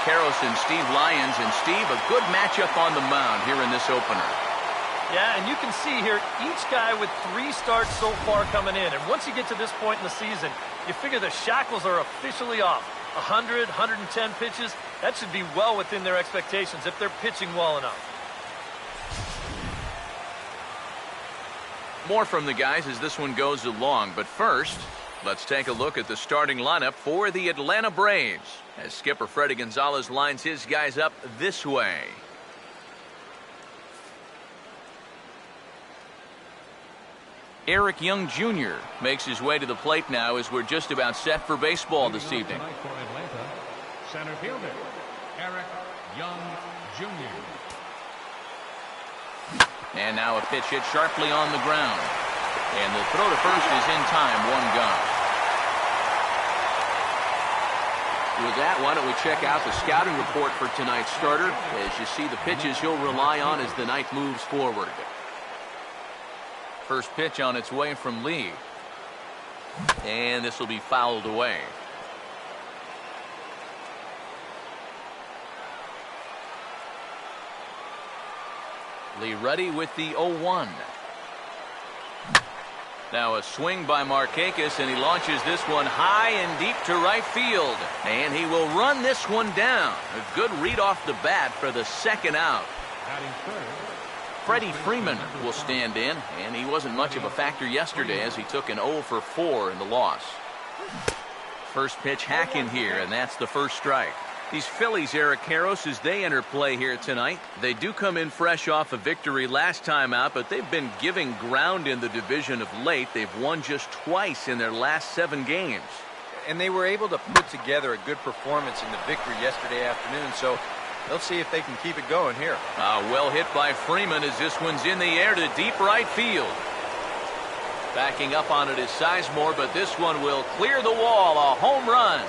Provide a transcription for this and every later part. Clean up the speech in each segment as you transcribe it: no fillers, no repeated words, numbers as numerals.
Karros and Steve Lyons. And Steve, a good matchup on the mound here in this opener. Yeah, and you can see here, each guy with 3 starts so far coming in. And once you get to this point in the season, you figure the shackles are officially off. 100, 110 pitches, that should be well within their expectations if they're pitching well enough. More from the guys as this one goes along. But first, let's take a look at the starting lineup for the Atlanta Braves as skipper Freddie Gonzalez lines his guys up this way. Eric Young Jr. makes his way to the plate now as we're just about set for baseball this evening. For Atlanta, center fielder Eric Young Jr. And now a pitch hit sharply on the ground. And the throw to first is in time, 1 gone. With that, why don't we check out the scouting report for tonight's starter. As you see the pitches he'll rely on as the night moves forward. First pitch on its way from Lee. And this will be fouled away. Lee ready with the 0-1. Now a swing by Markakis, and he launches this one high and deep to right field. And he will run this one down. A good read off the bat for the second out. Freddie Freeman will stand in, and he wasn't much of a factor yesterday as he took an 0 for 4 in the loss. First pitch hack in here, and that's the first strike. These Phillies, Eric Karros, as they enter play here tonight, they do come in fresh off a victory last time out, but they've been giving ground in the division of late. They've won just twice in their last 7 games. And they were able to put together a good performance in the victory yesterday afternoon, so they'll see if they can keep it going here. Well hit by Freeman as this one's in the air to deep right field. Backing up on it is Sizemore, but this one will clear the wall. A home run.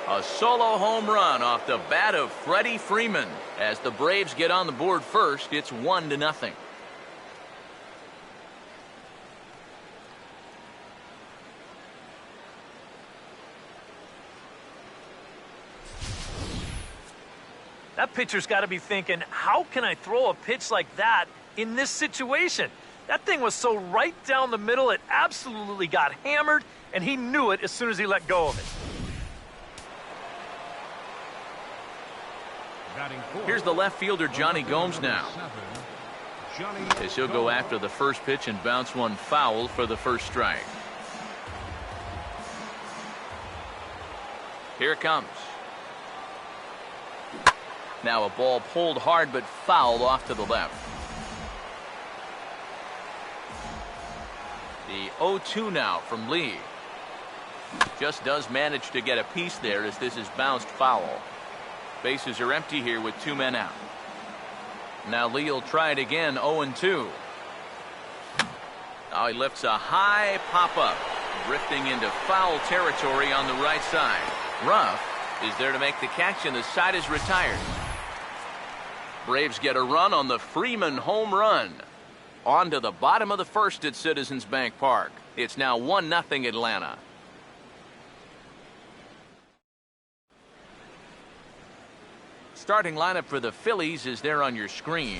A solo home run off the bat of Freddie Freeman. As the Braves get on the board first, it's 1-0. That pitcher's got to be thinking, how can I throw a pitch like that in this situation? That thing was so right down the middle, it absolutely got hammered, and he knew it as soon as he let go of it. Here's the left fielder, Johnny Gomes, now. As he'll go after the first pitch and bounce one foul for the first strike. Here it comes. Now a ball pulled hard but fouled off to the left. The 0-2 now from Lee. Just does manage to get a piece there as this is bounced foul. Bases are empty here with 2 men out. Now Lee will try it again, 0-2. Now he lifts a high pop-up, drifting into foul territory on the right side. Ruff is there to make the catch, and the side is retired. Braves get a run on the Freeman home run. On to the bottom of the first at Citizens Bank Park. It's now 1-0 Atlanta. Starting lineup for the Phillies is there on your screen.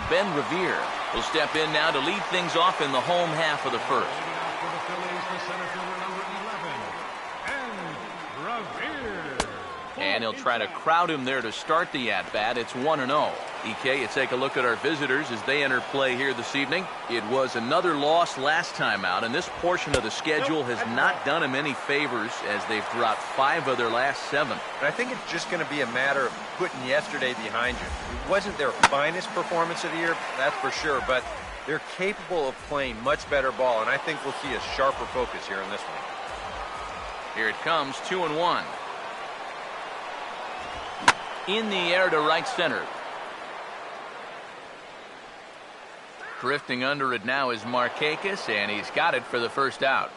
Ben Revere will step in now to lead things off in the home half of the first. And he'll try to crowd him there to start the at-bat. It's 1-0. EK, you take a look at our visitors as they enter play here this evening. It was another loss last time out, and this portion of the schedule has not done them any favors as they've dropped 5 of their last 7. But I think it's just going to be a matter of putting yesterday behind you. It wasn't their finest performance of the year, that's for sure, but they're capable of playing much better ball, and I think we'll see a sharper focus here in this one. Here it comes, 2-1. In the air to right center. Drifting under it now is Markakis, and he's got it for the first out.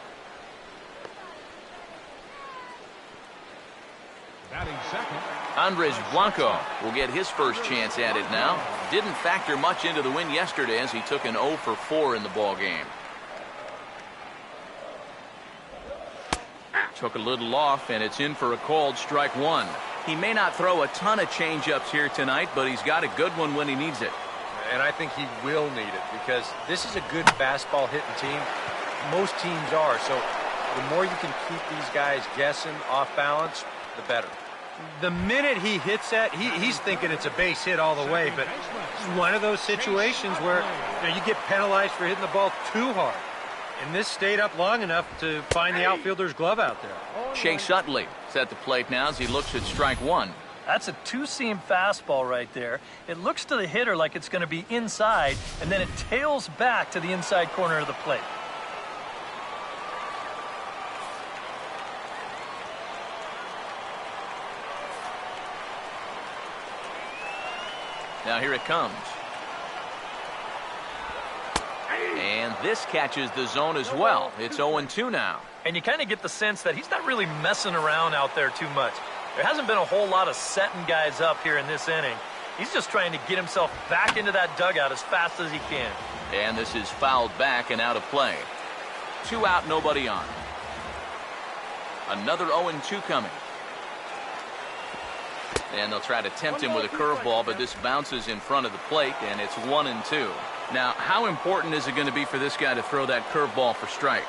Batting second, Andres Blanco will get his first chance at it now. Didn't factor much into the win yesterday as he took an 0 for 4 in the ball game. Took a little off, and it's in for a called strike one. He may not throw a ton of changeups here tonight, but he's got a good one when he needs it. And I think he will need it because this is a good fastball hitting team. Most teams are. So the more you can keep these guys guessing off balance, the better. The minute he hits that, he's thinking it's a base hit all the way. But it's one of those situations where you get penalized for hitting the ball too hard. And this stayed up long enough to find the outfielder's glove out there. Chase Utley is at the plate now as he looks at strike one. That's a two-seam fastball right there. It looks to the hitter like it's going to be inside, and then it tails back to the inside corner of the plate. Now here it comes. And this catches the zone as well. It's 0-2 now. And you kind of get the sense that he's not really messing around out there too much. There hasn't been a whole lot of setting guys up here in this inning. He's just trying to get himself back into that dugout as fast as he can. And this is fouled back and out of play. 2 out, nobody on. Another 0-2 coming. And they'll try to tempt him with a curveball, but this bounces in front of the plate, and it's 1-2. Now, how important is it going to be for this guy to throw that curveball for strikes?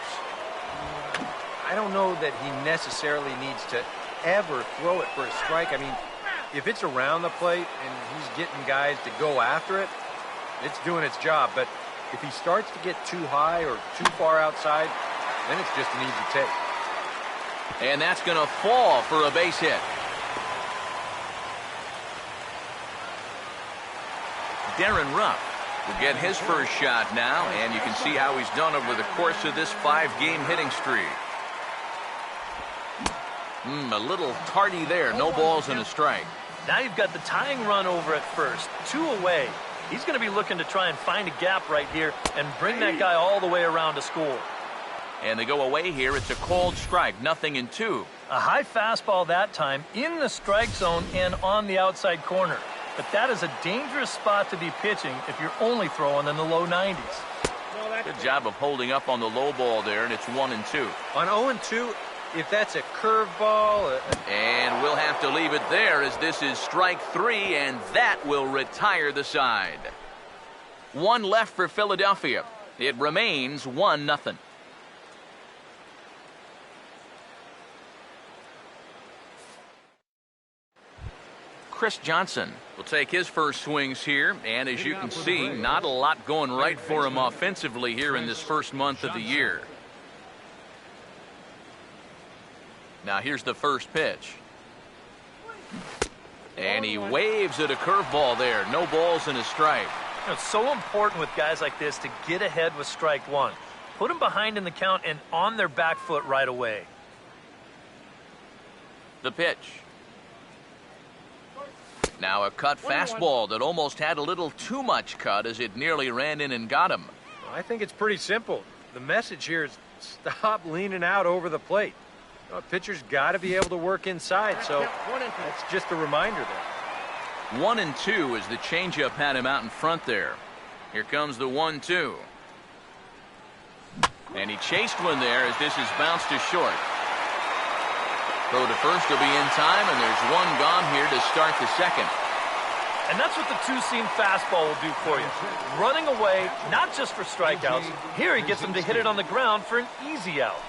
I don't know that he necessarily needs to ever throw it for a strike. I mean, if it's around the plate and he's getting guys to go after it, it's doing its job. But if he starts to get too high or too far outside, then it's just an easy take. And that's going to fall for a base hit. Darren Rupp will get his first shot now, and you can see how he's done over the course of this 5-game hitting streak. A little tardy there. No balls and a strike. Now you've got the tying run over at first. 2 away. He's going to be looking to try and find a gap right here and bring that guy all the way around to score. And they go away here. It's a called strike. 0-2. A high fastball that time in the strike zone and on the outside corner. But that is a dangerous spot to be pitching if you're only throwing in the low 90s. Good job of holding up on the low ball there, and it's 1-2. On 0-2, if that's a curveball... And we'll have to leave it there as this is strike 3, and that will retire the side. 1 left for Philadelphia. It remains 1-0. Chris Johnson will take his first swings here, and as you can see, not a lot going right for him offensively here in this first month of the year. Now here's the first pitch. And he waves at a curveball there. No balls and a strike. It's so important with guys like this to get ahead with strike 1. Put them behind in the count and on their back foot right away. The pitch. Now a cut fastball that almost had a little too much cut as it nearly ran in and got him. I think it's pretty simple. The message here is stop leaning out over the plate. A pitcher's got to be able to work inside, so that's just a reminder there. 1-2 as the changeup had him out in front there. Here comes the 1-2. And he chased one there as this is bounced to short. Throw to first will be in time, and there's one gone here to start the second. And that's what the two-seam fastball will do for you. Running away, not just for strikeouts. Here he gets him to hit it on the ground for an easy out.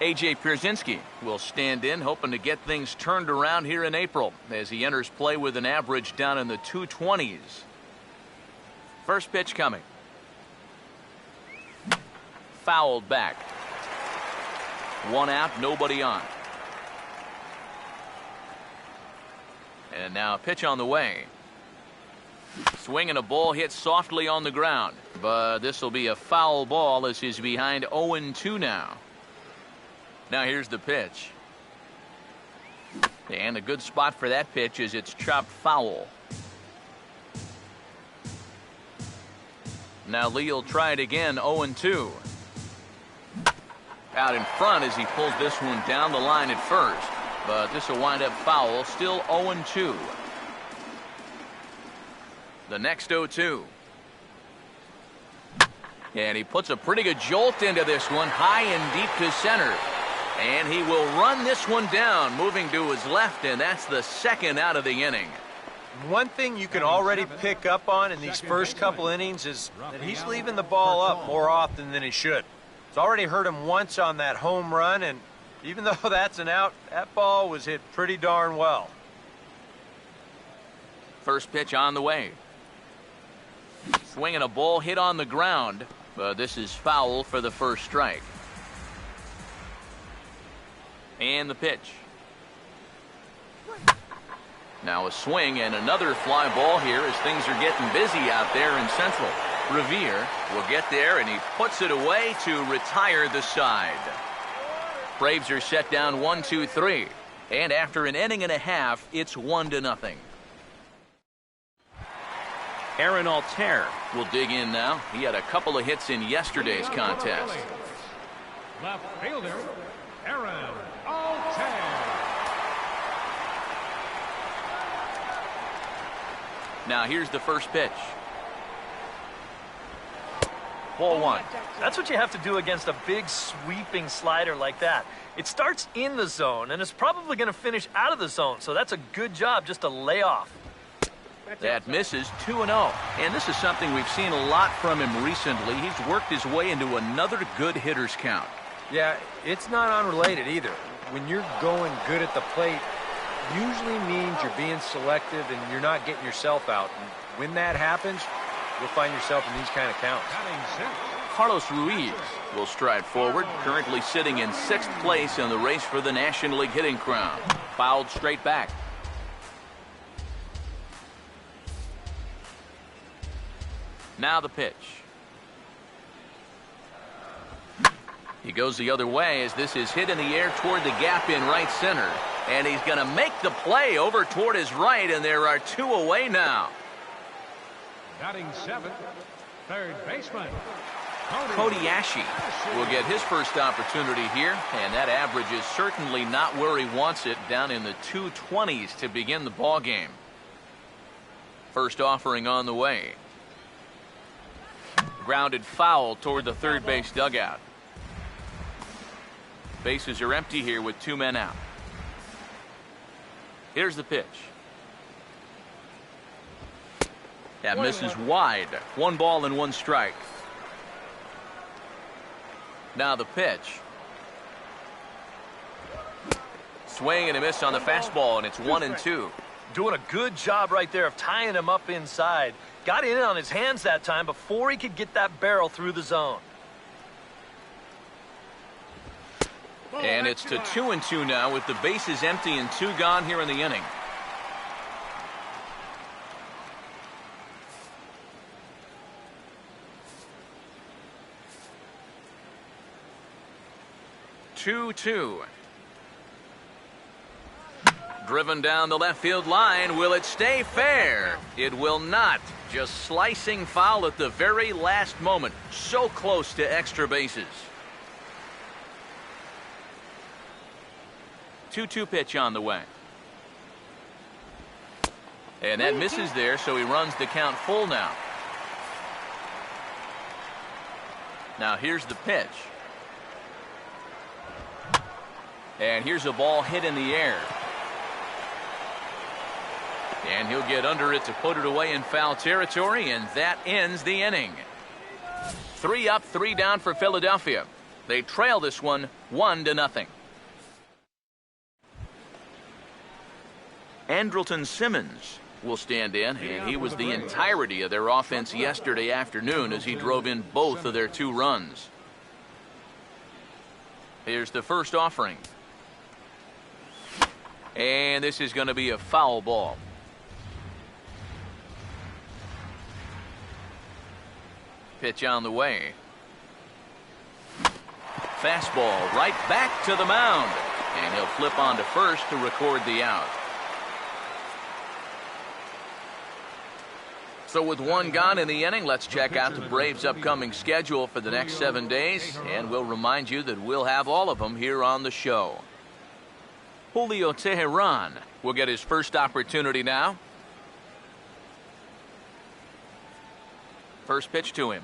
A.J. Pierzynski will stand in, hoping to get things turned around here in April as he enters play with an average down in the 220s. First pitch coming. Fouled back. 1 out, nobody on. And now a pitch on the way. Swing and a ball hit softly on the ground. But this will be a foul ball as he's behind 0-2 now. Now here's the pitch. And a good spot for that pitch is it's chopped foul. Now Lee will try it again, 0-2. out in front as he pulls this one down the line at first. But this will wind up foul, still 0-2. The next 0-2. And he puts a pretty good jolt into this one, high and deep to center. And he will run this one down, moving to his left, and that's the second out of the inning. One thing you can already pick up on in these first couple innings is that he's leaving the ball up more often than he should. It's already hurt him once on that home run, and even though that's an out, that ball was hit pretty darn well. First pitch on the way. Swinging a ball hit on the ground, but this is foul for the first strike. And the pitch. Now a swing and another fly ball here as things are getting busy out there in Central. Revere will get there, and he puts it away to retire the side. Braves are set down 1-2-3, and after an inning and a half, it's 1-0. Aaron Altair will dig in now. He had a couple of hits in yesterday's contest. Left fielder, Aaron Altair. Now here's the first pitch. Ball one. That's what you have to do against a big sweeping slider like that. It starts in the zone, and it's probably going to finish out of the zone, so that's a good job just to lay off. That misses 2-0. And this is something we've seen a lot from him recently. He's worked his way into another good hitter's count. Yeah, it's not unrelated either. When you're going good at the plate, usually means you're being selective and you're not getting yourself out. And when that happens, you'll find yourself in these kind of counts. Carlos Ruiz will stride forward, currently sitting in 6th place in the race for the National League hitting crown. Fouled straight back. Now the pitch. He goes the other way as this is hit in the air toward the gap in right center. And he's going to make the play over toward his right, and there are 2 away now. Batting 7th, third baseman, Cody Ashe will get his first opportunity here, and that average is certainly not where he wants it, down in the 220s to begin the ball game. First offering on the way. Grounded foul toward the third base dugout. Bases are empty here with 2 men out. Here's the pitch. That misses wide. 1 ball and 1 strike. Now the pitch. Swing and a miss on the fastball, and it's 1-2. Doing a good job right there of tying him up inside. Got in on his hands that time before he could get that barrel through the zone. And it's to 2-2 now with the bases empty and 2 gone here in the inning. Two. Driven down the left field line. Will it stay fair? It will not. Just slicing foul at the very last moment. So close to extra bases. 2-2 pitch on the way. And that misses there, so he runs the count full now. Now here's the pitch. And here's a ball hit in the air. And he'll get under it to put it away in foul territory, and that ends the inning. 3 up, 3 down for Philadelphia. They trail this one 1-0. Andrelton Simmons will stand in, and he was the entirety of their offense yesterday afternoon as he drove in both of their 2 runs. Here's the first offering. And this is going to be a foul ball. Pitch on the way. Fastball right back to the mound. And he'll flip on to first to record the out. So with one gone in the inning, let's check out the Braves' upcoming schedule for the next 7 days, and we'll remind you that we'll have all of them here on the show. Julio Teheran will get his first opportunity now. First pitch to him.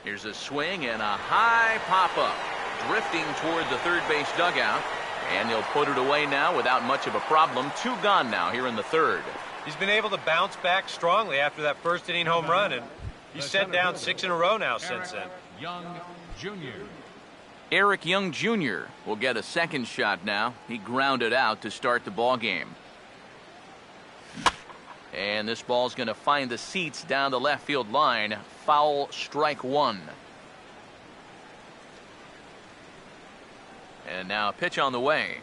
Here's a swing and a high pop-up, drifting toward the third base dugout, and he'll put it away now without much of a problem. 2 gone now here in the third. He's been able to bounce back strongly after that first inning home run, and he's set down 6 in a row now since then. Young Jr. Eric Young Jr. will get a second shot now. He grounded out to start the ball game. And this ball's going to find the seats down the left field line. Foul, strike 1. And now a pitch on the way.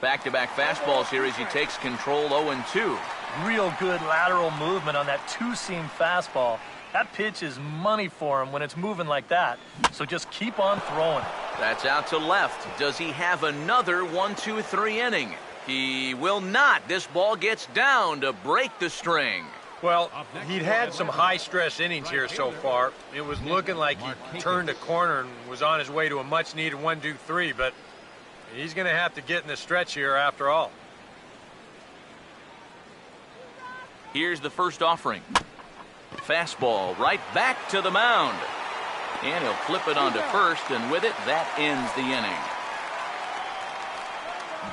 Back-to-back fastballs here as he takes control. 0-2. Real good lateral movement on that two-seam fastball. That pitch is money for him when it's moving like that. So just keep on throwing. That's out to left. Does he have another 1-2-3 inning? He will not. This ball gets down to break the string. Well, he'd had some high-stress innings here so far. It was looking like he turned a corner and was on his way to a much-needed 1-2-3, but he's going to have to get in the stretch here after all. Here's the first offering. Fastball right back to the mound. And he'll flip it onto first, and with it, that ends the inning.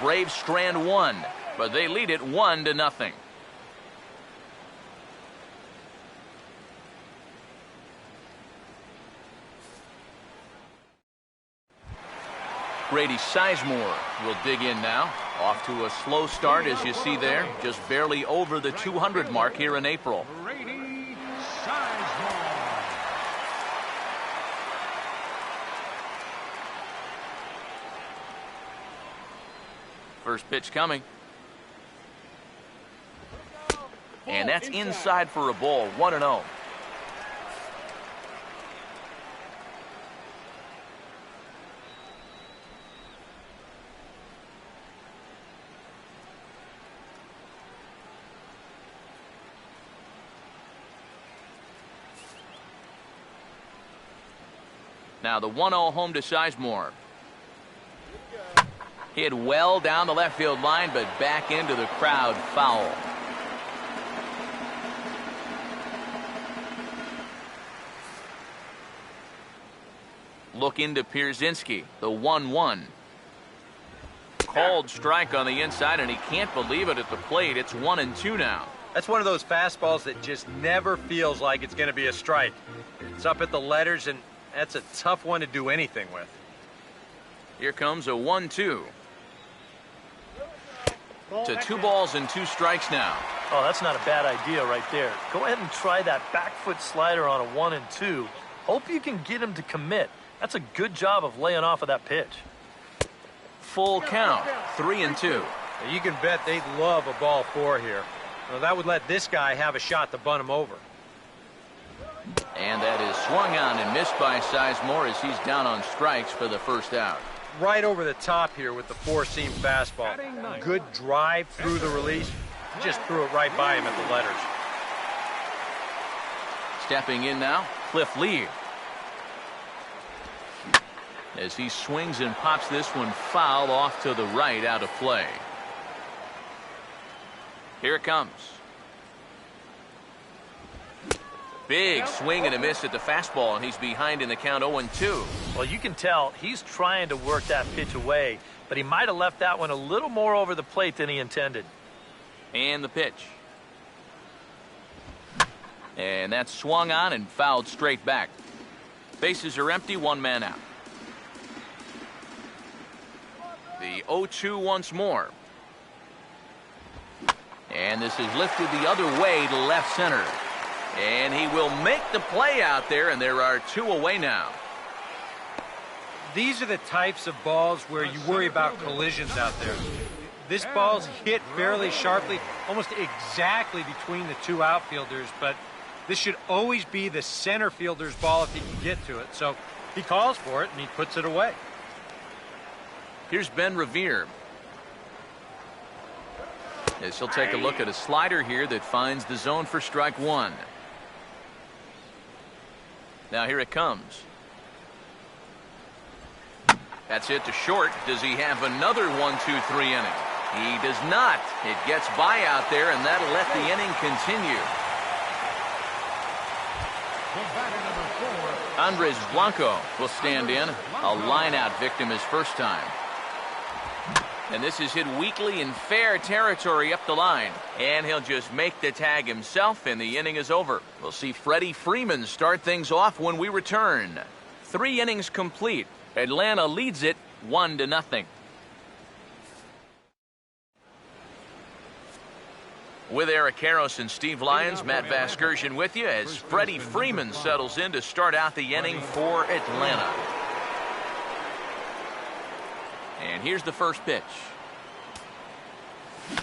Braves strand 1, but they lead it 1-0. Grady Sizemore will dig in now. Off to a slow start, as you see there. Just barely over the 200 mark here in April. Grady Sizemore. First pitch coming. And that's inside for a ball. 1-0. Now the 1-0 home to Sizemore. Hit well down the left field line, but back into the crowd. Foul. Look into Pierzynski, the 1-1. Called strike on the inside, and he can't believe it at the plate. It's 1-2 now. That's one of those fastballs that just never feels like it's going to be a strike. It's up at the letters, and that's a tough one to do anything with. Here comes a 1-2. To 2 balls and 2 strikes now. Oh, that's not a bad idea right there. Go ahead and try that back foot slider on a 1-2. Hope you can get him to commit. That's a good job of laying off of that pitch. Full count, 3-2. You can bet they'd love a ball 4 here. Well, that would let this guy have a shot to bunt him over. And that is swung on and missed by Sizemore as he's down on strikes for the first out. Right over the top here with the 4-seam fastball. Good drive through the release. Just threw it right by him at the letters. Stepping in now, Cliff Lee. As he swings and pops this one foul off to the right, out of play. Here it comes. Big swing and a miss at the fastball, and he's behind in the count. 0-2. Well, you can tell he's trying to work that pitch away, but he might have left that one a little more over the plate than he intended. And the pitch. And that's swung on and fouled straight back. Bases are empty, 1 man out. The 0-2 once more. And this is lifted the other way to left center. And he will make the play out there, and there are 2 away now. These are the types of balls where you worry about collisions out there. This ball's hit fairly sharply, almost exactly between the 2 outfielders, but this should always be the center fielder's ball if he can get to it. So he calls for it, and he puts it away. Here's Ben Revere. as he'll take a look at a slider here that finds the zone for strike one. Now here it comes. That's hit to short. Does he have another 1-2-3 inning? He does not. It gets by out there, and that'll let the inning continue. Andres Blanco will stand in. A line-out victim his first time. And this is hit weakly in fair territory up the line. And he'll just make the tag himself, and the inning is over. We'll see Freddie Freeman start things off when we return. 3 innings complete. Atlanta leads it 1-0. With Eric Karros and Steve Lyons, Matt Vasgersian with you as Freddie Freeman settles in to start out the inning for Atlanta. And here's the first pitch.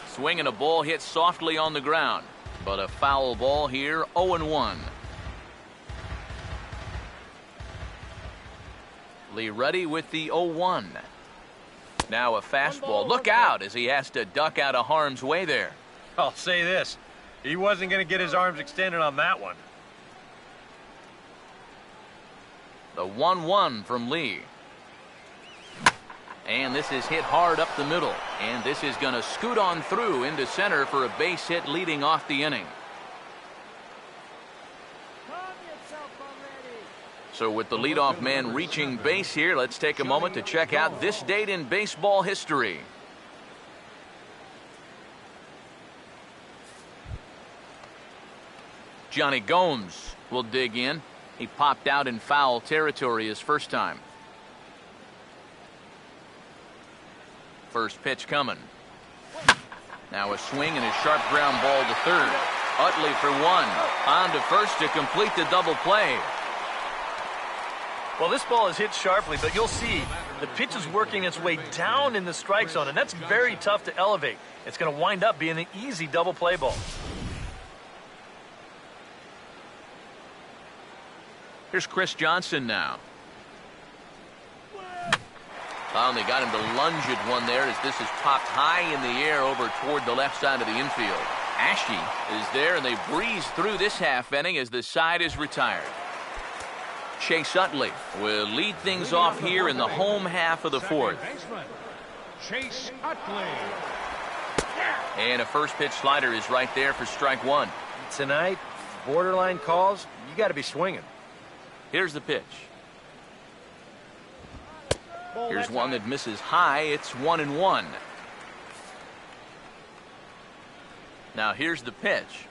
Swinging a ball hit softly on the ground, but a foul ball here, 0-1. Lee Ruddy with the 0-1. Now a fastball. Look out as he has to duck out of harm's way there. I'll say this. He wasn't going to get his arms extended on that one. The 1-1 from Lee. And this is hit hard up the middle. And this is going to scoot on through into center for a base hit leading off the inning. So with the leadoff man reaching base here, let's take a moment to check out this date in baseball history. Johnny Gomes will dig in. He popped out in foul territory his first time. First pitch coming. Now a swing and a sharp ground ball to third. Utley for one. On to first to complete the double play. Well, this ball is hit sharply, but you'll see the pitch is working its way down in the strike zone, and that's very tough to elevate. It's going to wind up being an easy double play ball. Here's Chris Johnson now. Finally got him to lunge at one there as this is popped high in the air over toward the left side of the infield. Ashe is there, and they breeze through this half inning as the side is retired. Chase Utley will lead things off here in the home half of the fourth. Chase Utley. And a first pitch slider is right there for strike one. Tonight, borderline calls, you got to be swinging. Here's the pitch. Here's one that misses high. It's 1-1. Now here's the pitch.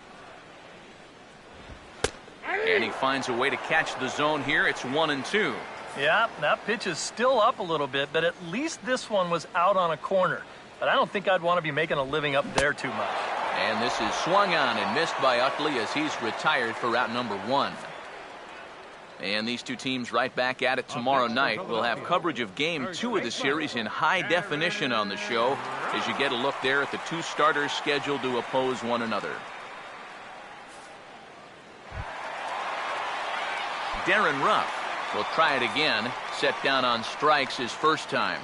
And he finds a way to catch the zone here. It's 1-2. Yeah, that pitch is still up a little bit, but at least this one was out on a corner. But I don't think I'd want to be making a living up there too much. And this is swung on and missed by Utley as he's retired for out number one. And these two teams right back at it tomorrow night. We'll have coverage of Game 2 of the series in high definition on the show as you get a look there at the two starters scheduled to oppose one another. Darren Ruff will try it again. Set down on strikes his first time.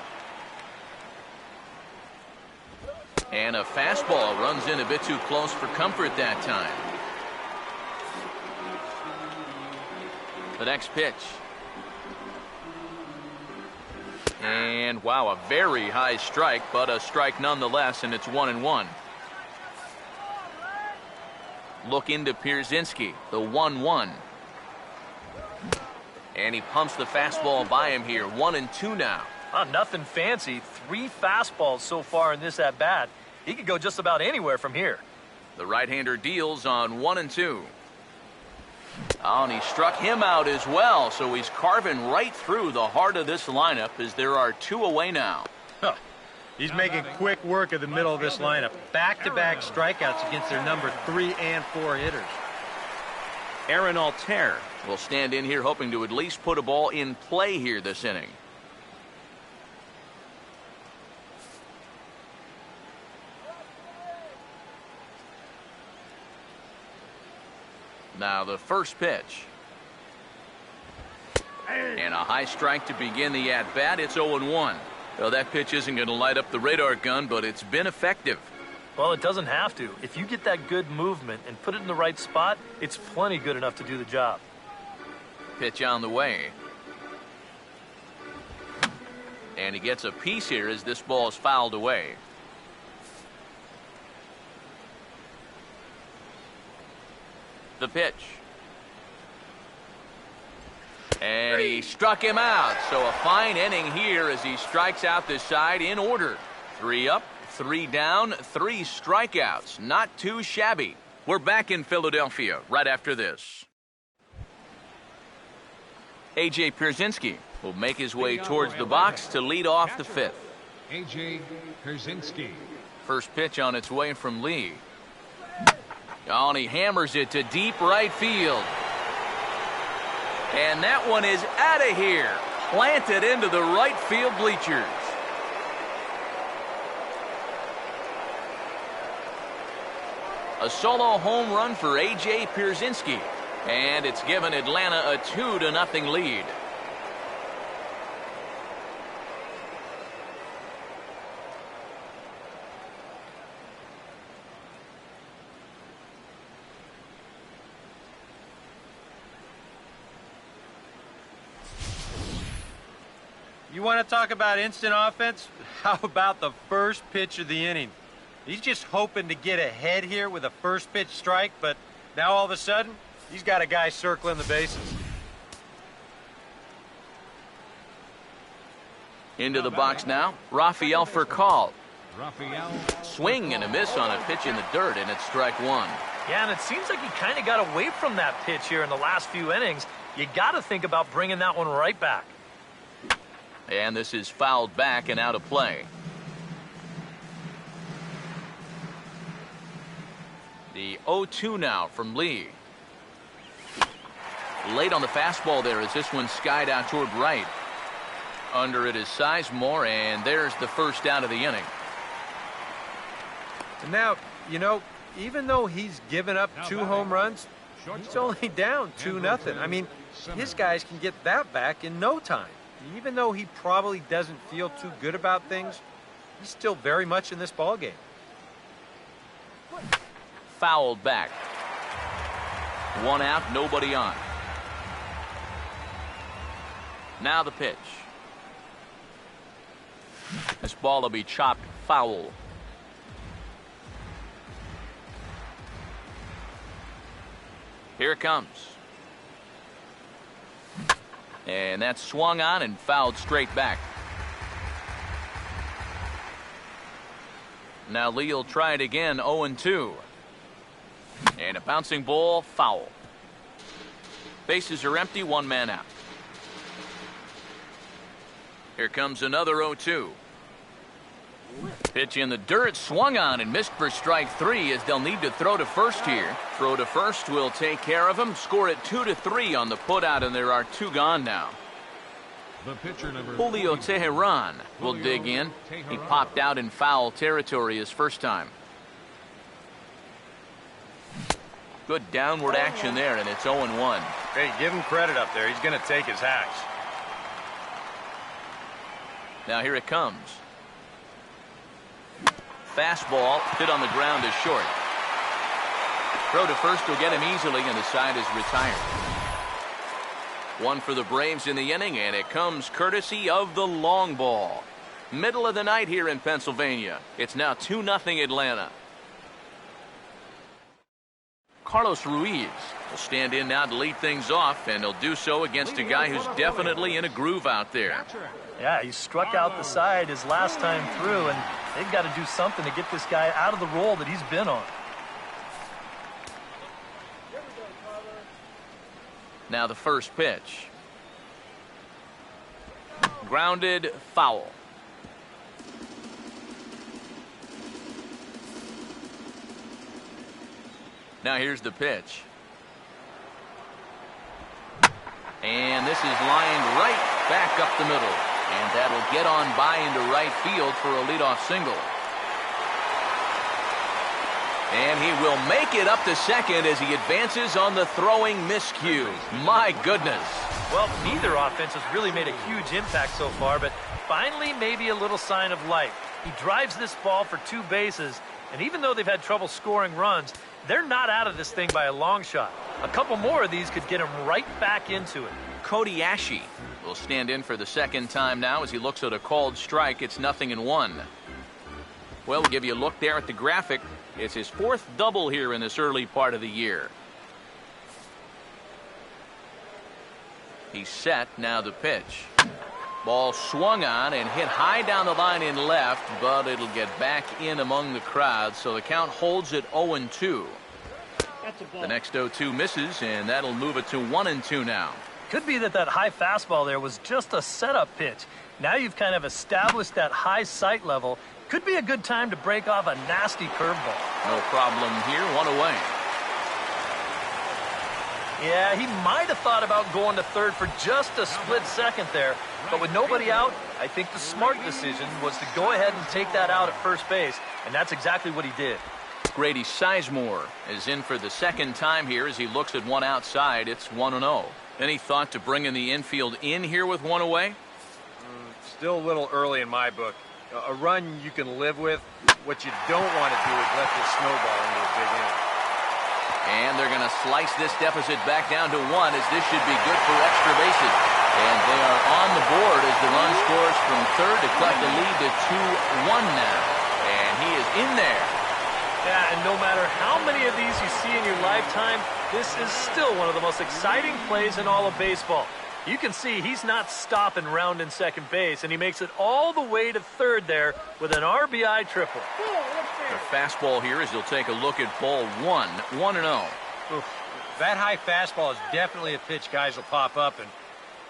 And a fastball runs in a bit too close for comfort that time. The next pitch. And wow, a very high strike, but a strike nonetheless, and it's 1-1. Look into Pierzynski, the 1-1. And he pumps the fastball by him here. 1-2 now. Oh, nothing fancy. 3 fastballs so far in this at-bat. He could go just about anywhere from here. The right-hander deals on 1-2. Oh, and he struck him out as well, so he's carving right through the heart of this lineup as there are 2 away now. Huh. He's making quick work of the middle of this lineup. Back-to-back strikeouts against their number 3 and 4 hitters. Aaron Altair will stand in here hoping to at least put a ball in play here this inning. Now the first pitch. And a high strike to begin the at-bat. It's 0-1. Well, that pitch isn't going to light up the radar gun, but it's been effective. Well, it doesn't have to. If you get that good movement and put it in the right spot, it's plenty good enough to do the job. Pitch on the way. And he gets a piece here as this ball is fouled away. The pitch. And he struck him out. So a fine inning here as he strikes out this side in order. 3 up, 3 down, 3 strikeouts. Not too shabby. We're back in Philadelphia right after this. A.J. Pierzynski will make his way towards the box to lead off the 5th. A.J. Pierzynski. First pitch on its way from Lee. Oh, and he hammers it to deep right field. And that one is out of here. Planted into the right field bleachers. A solo home run for A.J. Pierzynski. And it's given Atlanta a 2-0 lead. You want to talk about instant offense? How about the first pitch of the inning? He's just hoping to get ahead here with a first pitch strike, but now all of a sudden, he's got a guy circling the bases. Into the box now, Rafael Furcal. Rafael. Swing and a miss on a pitch in the dirt, and it's strike 1. Yeah, and it seems like he kind of got away from that pitch here in the last few innings. You got to think about bringing that one right back. And this is fouled back and out of play. The 0-2 now from Lee. Late on the fastball there as this one skied out toward right. Under it is Sizemore, and there's the first out of the inning. And now, you know, even though he's given up 2 home runs, he's only down 2-0. I mean, his guys can get that back in no time. Even though he probably doesn't feel too good about things, he's still very much in this ballgame. Fouled back. 1 out, nobody on. Now the pitch. This ball will be chopped foul. Here it comes. And that's swung on and fouled straight back. Now Lee will try it again, 0-2. And a bouncing ball, foul. Bases are empty, 1 man out. Here comes another 0-2. Pitch in the dirt, swung on and missed for strike 3 as they'll need to throw to first here. Throw to first will take care of him. Score it 2-3 on the putout, and there are 2 gone now. The pitcher number Julio Teheran will dig in. He popped out in foul territory his first time. Good downward action there, and it's 0-1. Hey, give him credit up there. He's going to take his hacks. Now here it comes. Fastball hit on the ground is short. Throw to first will get him easily, and the side is retired. 1 for the Braves in the inning, and it comes courtesy of the long ball. Middle of the night here in Pennsylvania. It's now 2-0 Atlanta. Carlos Ruiz will stand in now to lead things off, and he'll do so against a guy who's definitely in a groove out there. Yeah, he struck out the side his last time through, and they've got to do something to get this guy out of the role that he's been on. Now the first pitch. Grounded, foul. Now here's the pitch. And this is lined right back up the middle. And that'll get on by into right field for a leadoff single. And he will make it up to second as he advances on the throwing miscue. My goodness. Well, neither offense has really made a huge impact so far, but finally maybe a little sign of life. He drives this ball for 2 bases, And even though they've had trouble scoring runs, they're not out of this thing by a long shot. A couple more of these could get them right back into it. Cody Ashe will stand in for the second time now as he looks at a called strike. It's 0-1. Well, we'll give you a look there at the graphic. It's his 4th double here in this early part of the year. He's set. Now the pitch. Ball swung on and hit high down the line in left, but it'll get back in among the crowd, so the count holds at 0-2. The next 0-2 misses, and that'll move it to 1-2 now. Could be that high fastball there was just a setup pitch. Now you've kind of established that high sight level. Could be a good time to break off a nasty curveball. No problem here. 1 away. Yeah, he might have thought about going to third for just a split second there. But with nobody out, I think the smart decision was to go ahead and take that out at first base. And that's exactly what he did. Grady Sizemore is in for the second time here as he looks at one outside. It's 1-0. Any thought to bringing the infield in here with 1 away? Still a little early in my book. A run you can live with. What you don't want to do is let this snowball into a big inning. And they're going to slice this deficit back down to 1 as this should be good for extra bases. And they are on the board as the run scores from third to cut the lead to 2-1 now. And he is in there. Yeah, and no matter how many of these you see in your lifetime, this is still one of the most exciting plays in all of baseball. You can see he's not stopping rounding second base, and he makes it all the way to third there with an RBI triple. The fastball here as he'll take a look at ball 1, 1-0. That high fastball is definitely a pitch guys will pop up, and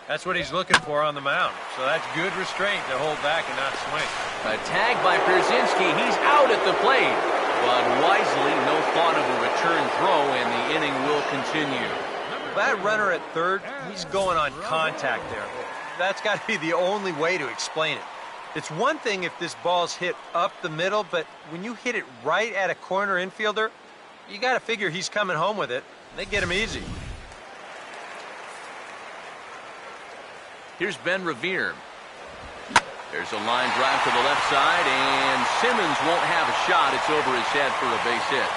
that's what he's looking for on the mound. So that's good restraint to hold back and not swing. A tag by Pierzynski. He's out at the plate. But wisely, no thought of a return throw, and the inning will continue. That runner at third, he's going on contact there. That's got to be the only way to explain it. It's one thing if this ball's hit up the middle, but when you hit it right at a corner infielder, you got to figure he's coming home with it. They get him easy. Here's Ben Revere. There's a line drive to the left side, and Simmons won't have a shot. It's over his head for a base hit.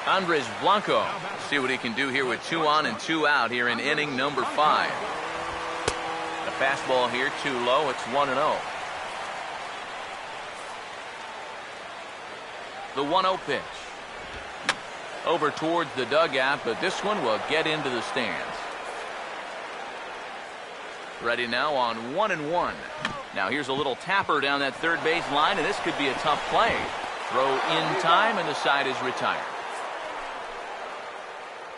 Andres Blanco. See what he can do here with 2 on and 2 out here in inning number 5. The fastball here too low. It's 1-0. The 1-0 pitch. Over towards the dugout, but this one will get into the stands. Ready now on 1-1. Now here's a little tapper down that third base line, and this could be a tough play. Throw in time, and the side is retired.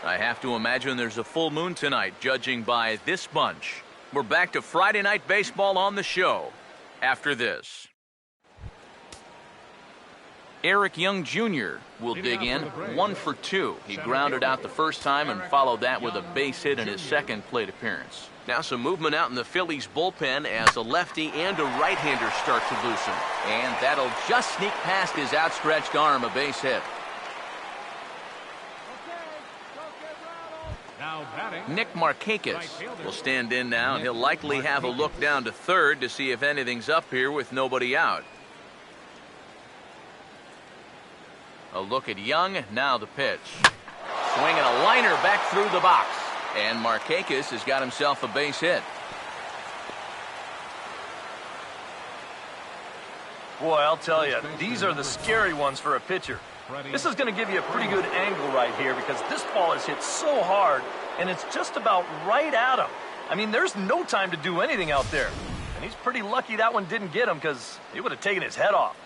I have to imagine there's a full moon tonight, judging by this bunch. We're back to Friday Night Baseball on the show after this. Eric Young Jr. will dig in 1 for 2. He grounded out the first time and followed that with a base hit in his second plate appearance. Now some movement out in the Phillies bullpen as a lefty and a right-hander start to loosen. And that'll just sneak past his outstretched arm, a base hit. Nick Markakis will stand in now, and he'll likely have a look down to third to see if anything's up here with nobody out. A look at Young, now the pitch. Swinging a liner back through the box. And Markakis has got himself a base hit. Boy, I'll tell you, these are the scary ones for a pitcher. This is going to give you a pretty good angle right here because this ball is hit so hard, and it's just about right at him. I mean, there's no time to do anything out there. And he's pretty lucky that one didn't get him because he would have taken his head off.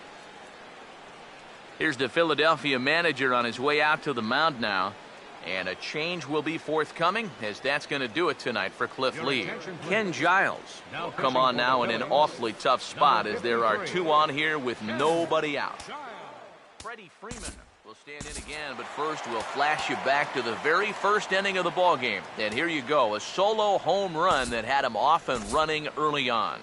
Here's the Philadelphia manager on his way out to the mound now. And a change will be forthcoming, as that's going to do it tonight for Cliff Lee. Ken Giles will come on now in an awfully tough spot as there are 2 on here with nobody out. Freddie Freeman will stand in again, but first we'll flash you back to the very first inning of the ballgame. And here you go, a solo home run that had him off and running early on.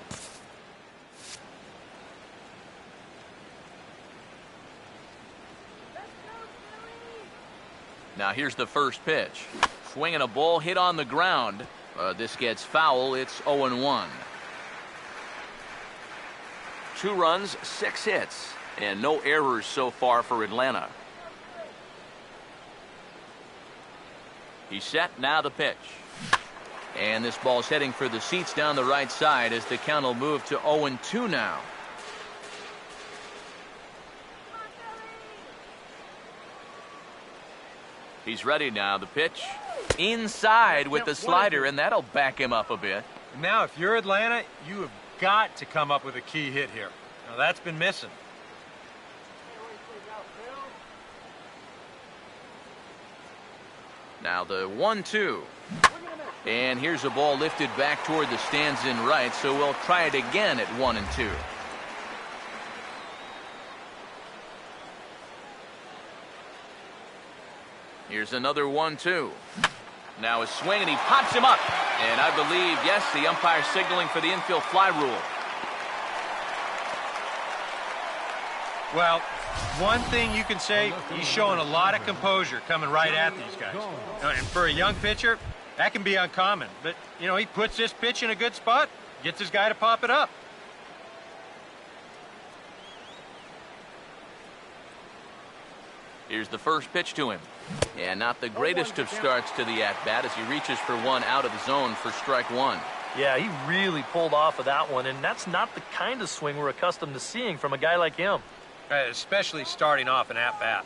Now here's the first pitch. Swinging a ball hit on the ground. This gets foul. It's 0-1. 2 runs, 6 hits, and no errors so far for Atlanta. He's set, now the pitch. And this ball's heading for the seats down the right side as the count will move to 0-2 now. He's ready now, the pitch. Inside with the slider, and that'll back him up a bit. Now, if you're Atlanta, you have got to come up with a key hit here. Now, that's been missing. Now the 1-2. And here's a ball lifted back toward the stands in right, so we'll try it again at 1-2. Here's another 1-2. Now a swing, and he pops him up. And I believe, yes, the umpire signaling for the infield fly rule. Well, one thing you can say, he's showing a lot of composure coming right at these guys. And for a young pitcher, that can be uncommon. But, you know, he puts this pitch in a good spot, gets his guy to pop it up. Here's the first pitch to him. And not the greatest of starts to the at-bat as he reaches for one out of the zone for strike 1. Yeah, he really pulled off of that one, and that's not the kind of swing we're accustomed to seeing from a guy like him. Especially starting off an at-bat.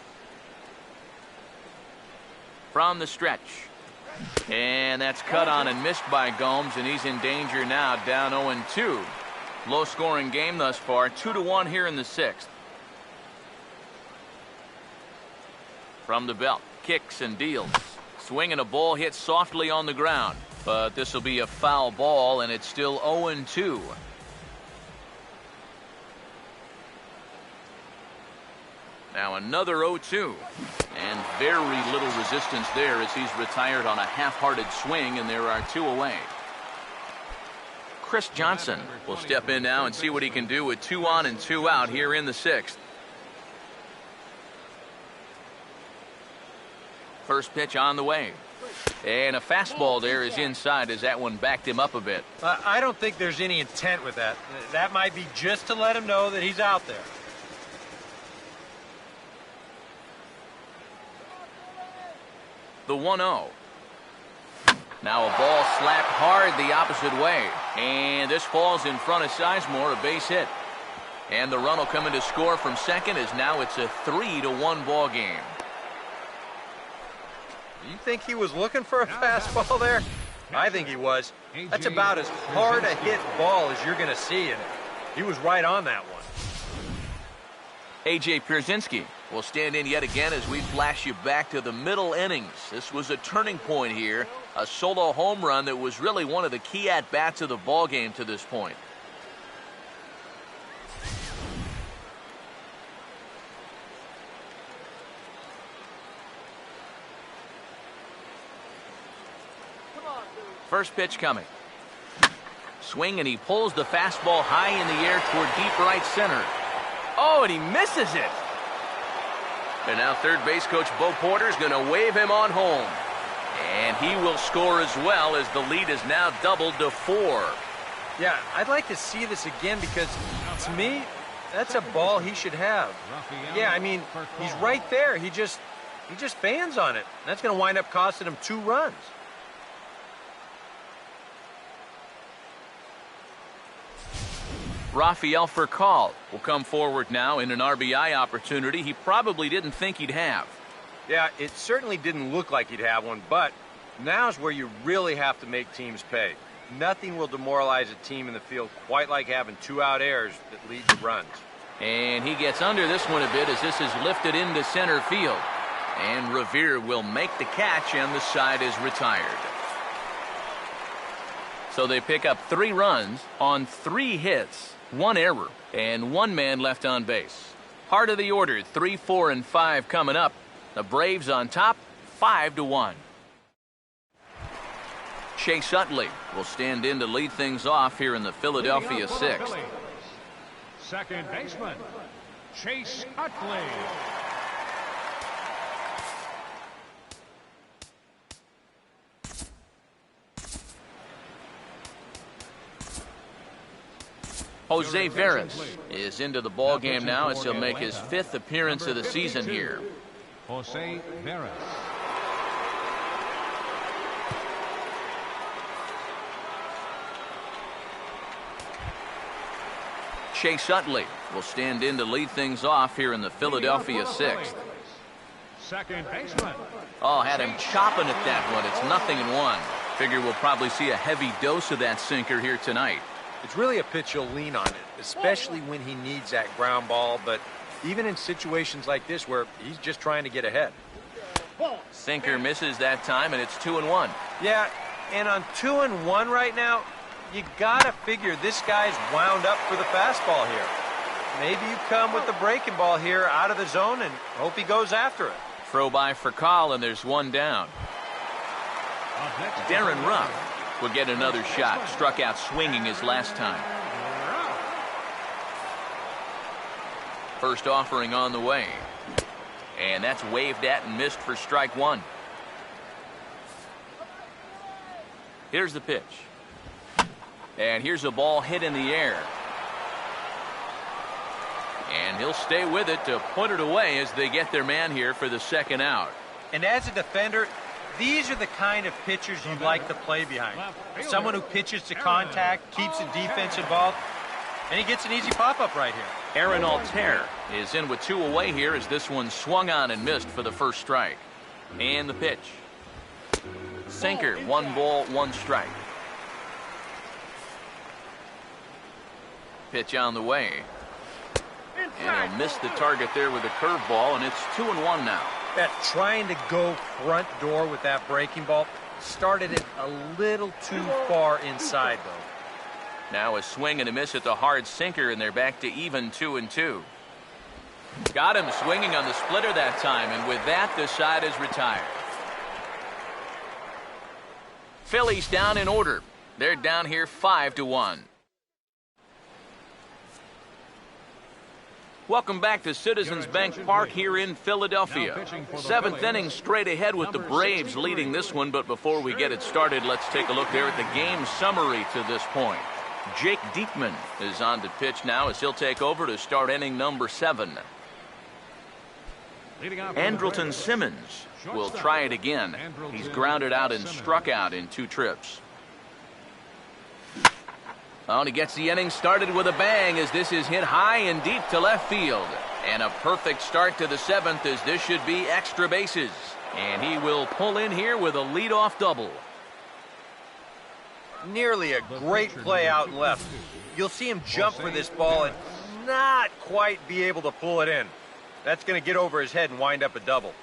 From the stretch. And that's cut on and missed by Gomes, and he's in danger now, down 0-2. Low-scoring game thus far, 2-1 here in the 6th. From the belt, kicks and deals. Swinging a ball hit softly on the ground, but this will be a foul ball, and it's still 0-2. Now another 0-2, and very little resistance there as he's retired on a half-hearted swing, and there are 2 away. Chris Johnson will step in now and see what he can do with 2 on and 2 out here in the 6th. First pitch on the way. And a fastball there is inside as that one backed him up a bit. I don't think there's any intent with that. That might be just to let him know that he's out there. The 1-0. Now a ball slapped hard the opposite way. And this falls in front of Sizemore, a base hit. And the run will come in to score from second as now it's a 3-1 ball game. You think he was looking for a fastball there? I think he was. That's about as hard a hit ball as you're going to see, and he was right on that one. A.J. Pierzynski will stand in yet again as we flash you back to the middle innings. This was a turning point here, a solo home run that was really one of the key at-bats of the ball game to this point. First pitch coming. Swing, and he pulls the fastball high in the air toward deep right center. Oh, and he misses it. And now third base coach Bo Porter is going to wave him on home. And he will score as well as the lead is now doubled to 4. Yeah, I'd like to see this again because, to me, that's a ball he should have. Yeah, I mean, he's right there. He just fans on it. That's going to wind up costing him 2 runs. Rafael Furcal will come forward now in an RBI opportunity he probably didn't think he'd have. Yeah, it certainly didn't look like he'd have one, but now's where you really have to make teams pay. Nothing will demoralize a team in the field quite like having 2 out errors that lead to runs. And he gets under this one a bit as this is lifted into center field. And Revere will make the catch, and the side is retired. So they pick up 3 runs on 3 hits, 1 error, and 1 man left on base. Heart of the order, 3, 4, and 5 coming up. The Braves on top, 5-1. Chase Utley will stand in to lead things off here in the Philadelphia 6th. Second baseman, Chase Utley. Jose Veras is into the ball game now as he'll make his 5th appearance of the season here. Jose Veras. Chase Utley will stand in to lead things off here in the Philadelphia 6th. Second baseman. Oh, had him chopping at that one. It's 0-1. Figure we'll probably see a heavy dose of that sinker here tonight. It's really a pitch you'll lean on it, especially when he needs that ground ball, but even in situations like this where he's just trying to get ahead. Sinker misses that time, and it's 2-1. Yeah, and on 2-1 right now, you gotta figure this guy's wound up for the fastball here. Maybe you come with the breaking ball here out of the zone and hope he goes after it. Throw by for Call, and there's one down. Darren Ruff will get another shot. Struck out swinging his last time. First offering on the way. And that's waved at and missed for strike one. Here's the pitch. And here's a ball hit in the air. And he'll stay with it to put it away as they get their man here for the second out. And as a defender, these are the kind of pitchers you like to play behind. Someone who pitches to contact, keeps the defense involved, and he gets an easy pop-up right here. Aaron Altair is in with 2 away here as this one swung on and missed for the first strike. And the pitch. Sinker, 1 ball, 1 strike. Pitch on the way. And he'll miss the target there with a curveball, and it's 2-1 now. That trying to go front door with that breaking ball started it a little too far inside, though. Now a swing and a miss at the hard sinker, and they're back to even 2-2. Got him swinging on the splitter that time, and with that, the side is retired. Phillies down in order. They're down here 5-1. Welcome back to Citizens Bank Park here in Philadelphia. 7th inning straight ahead with the Braves leading this one, but before we get it started, let's take a look there at the game summary to this point. Jake Diekman is on to pitch now as he'll take over to start inning number 7. Andrelton Simmons will try it again. He's grounded out and struck out in 2 trips. Oh, and he gets the inning started with a bang as this is hit high and deep to left field. And a perfect start to the 7th as this should be extra bases. And he will pull in here with a leadoff double. Nearly a great play out left. You'll see him jump for this ball and not quite be able to pull it in. That's going to get over his head and wind up a double.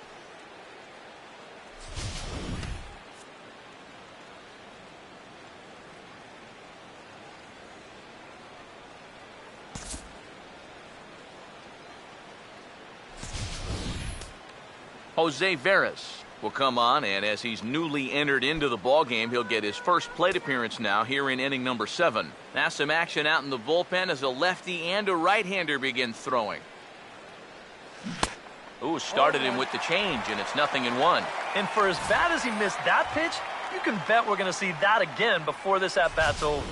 Jose Veras will come on, and as he's newly entered into the ballgame, he'll get his first plate appearance now here in inning number 7. Now some action out in the bullpen as a lefty and a right-hander begin throwing. Ooh, started him with the change, and it's 0-1. And for as bad as he missed that pitch, you can bet we're going to see that again before this at-bat's over.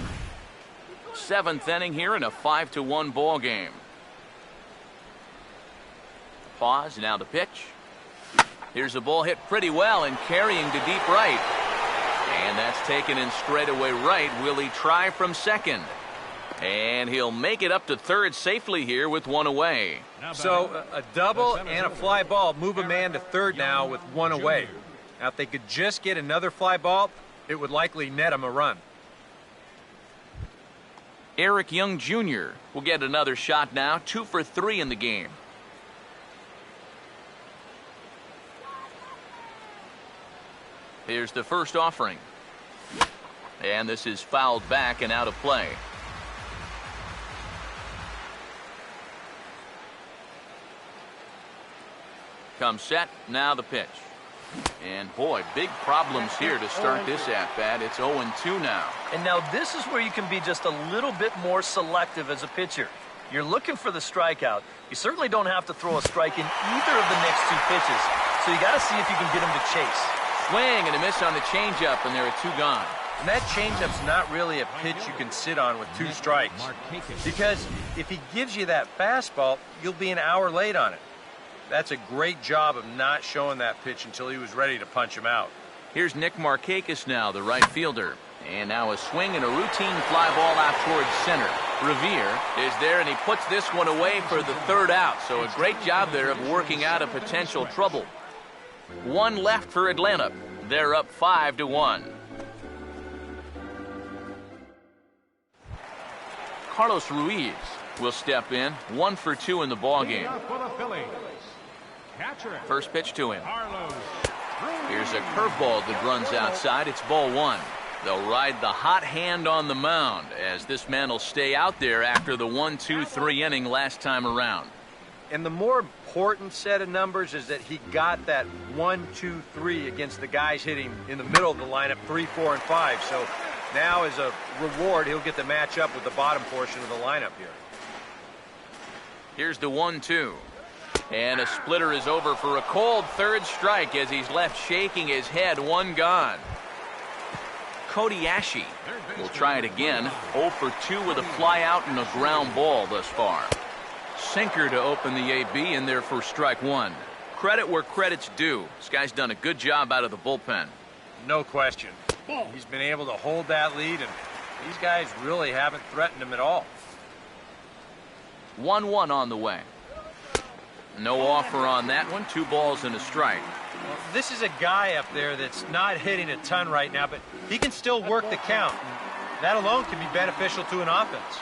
7th inning here in a 5-1 ball game. Pause, now the pitch. Here's a ball hit pretty well and carrying to deep right. And that's taken in straightaway right. Will he try from second? And he'll make it up to third safely here with 1 away. So a double and a fly ball move a man to third now with 1 away. Now if they could just get another fly ball, it would likely net him a run. Eric Young Jr. will get another shot now. 2 for 3 in the game. Here's the first offering. And this is fouled back and out of play. Comes set, now the pitch. And boy, big problems here to start this at-bat. It's 0-2 now. And now this is where you can be just a little bit more selective as a pitcher. You're looking for the strikeout. You certainly don't have to throw a strike in either of the next 2 pitches. So you got to see if you can get him to chase. Swing and a miss on the changeup, and there are 2 gone. And that changeup's not really a pitch you can sit on with 2 strikes. Because if he gives you that fastball, you'll be an hour late on it. That's a great job of not showing that pitch until he was ready to punch him out. Here's Nick Markakis now, the right fielder. And now a swing and a routine fly ball out towards center. Revere is there, and he puts this one away for the 3rd out. So a great job there of working out a potential trouble. 1 left for Atlanta. They're up 5-1. Carlos Ruiz will step in, 1 for 2 in the ball game. For the Phillies, catcher, First pitch to him. Carlos. Here's a curveball that runs outside. It's ball 1. They'll ride the hot hand on the mound as this man will stay out there after the 1-2-3 inning last time around. And the more important set of numbers is that he got that 1-2-3 against the guys hitting in the middle of the lineup, 3, 4, and 5. So now as a reward, he'll get to match up with the bottom portion of the lineup here. Here's the 1-2. And a splitter is over for a cold 3rd strike as he's left shaking his head. 1 gone. Cody Ashe will try it again. 0 for 2 with a fly out and a ground ball thus far. Sinker to open the AB in there for strike 1. Credit where credit's due. This guy's done a good job out of the bullpen. No question. He's been able to hold that lead, and these guys really haven't threatened him at all. 1-1 on the way. No offer on that one. 2 balls and a strike. Well, this is a guy up there that's not hitting a ton right now, but he can still work the count. That alone can be beneficial to an offense.